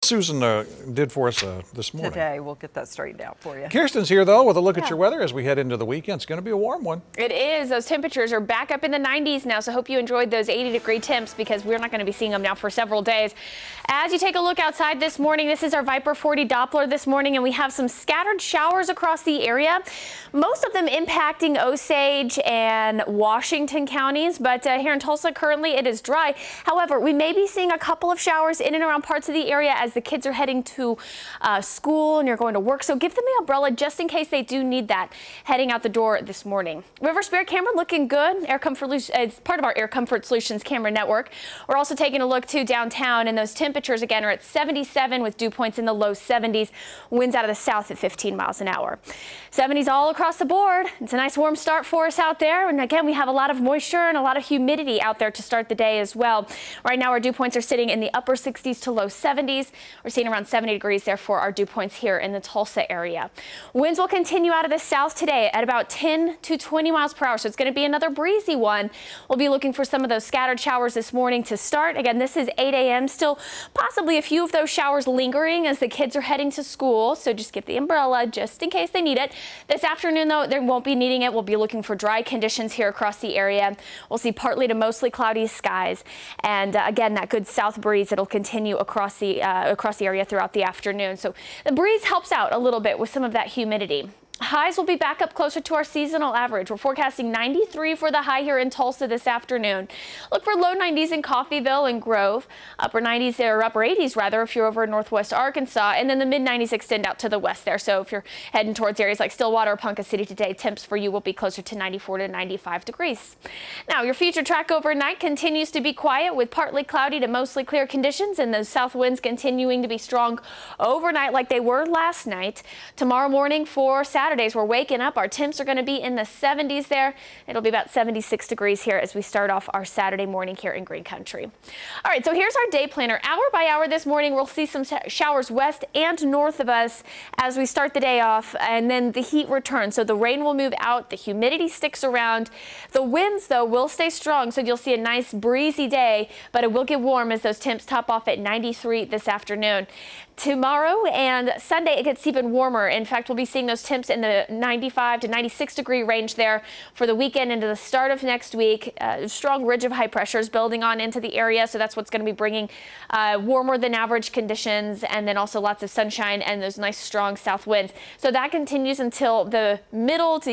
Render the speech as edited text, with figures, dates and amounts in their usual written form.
Susan did for us this morning. Today, we'll get that straightened out for you. Kirsten's here, though, with a look at your weather as we head into the weekend. It's going to be a warm one. It is. Those temperatures are back up in the 90s now, so hope you enjoyed those 80-degree temps because we're not going to be seeing them now for several days. As you take a look outside this morning, this is our Viper 40 Doppler this morning, and we have some scattered showers across the area, most of them impacting Osage and Washington counties, but here in Tulsa currently it is dry. However, we may be seeing a couple of showers in and around parts of the area as the kids are heading to school and you're going to work, so give them the umbrella just in case they do need that heading out the door this morning. River Spirit camera looking good. Air Comfort it's part of our Air Comfort Solutions camera network. We're also taking a look to downtown, and those temperatures again are at 77 with dew points in the low 70s. Winds out of the south at 15 miles an hour. 70s all across the board. It's a nice warm start for us out there, and again we have a lot of moisture and a lot of humidity out there to start the day as well. Right now our dew points are sitting in the upper 60s to low 70s. We're seeing around 70 degrees there for our dew points here in the Tulsa area. Winds will continue out of the south today at about 10 to 20 miles per hour, so it's going to be another breezy one. We'll be looking for some of those scattered showers this morning to start. Again, this is 8 a.m. Still possibly a few of those showers lingering as the kids are heading to school, so just get the umbrella just in case they need it. This afternoon, though, they won't be needing it. We'll be looking for dry conditions here across the area. We'll see partly to mostly cloudy skies, and again, that good south breeze that'll continue across the area throughout the afternoon. So the breeze helps out a little bit with some of that humidity. Highs will be back up closer to our seasonal average. We're forecasting 93 for the high here in Tulsa this afternoon. Look for low 90s in Coffeyville and Grove, upper 90s there, or upper 80s rather if you're over in northwest Arkansas, and then the mid 90s extend out to the west there. So if you're heading towards areas like Stillwater or Ponca City today, temps for you will be closer to 94 to 95 degrees. Now your future track overnight continues to be quiet with partly cloudy to mostly clear conditions, and those south winds continuing to be strong overnight like they were last night. Tomorrow morning for Saturdays, we're waking up. Our temps are going to be in the 70s there. It'll be about 76 degrees here as we start off our Saturday morning here in Green Country. All right, so here's our day planner. Hour by hour this morning, we'll see some showers west and north of us as we start the day off, and then the heat returns. So the rain will move out, the humidity sticks around. The winds, though, will stay strong, so you'll see a nice breezy day, but it will get warm as those temps top off at 93 this afternoon. Tomorrow and Sunday, it gets even warmer. In fact, we'll be seeing those temps in the 95 to 96 degree range there for the weekend into the start of next week. Strong ridge of high pressures building on into the area, so that's what's going to be bringing warmer than average conditions, and then also lots of sunshine and those nice strong south winds. So that continues until the middle to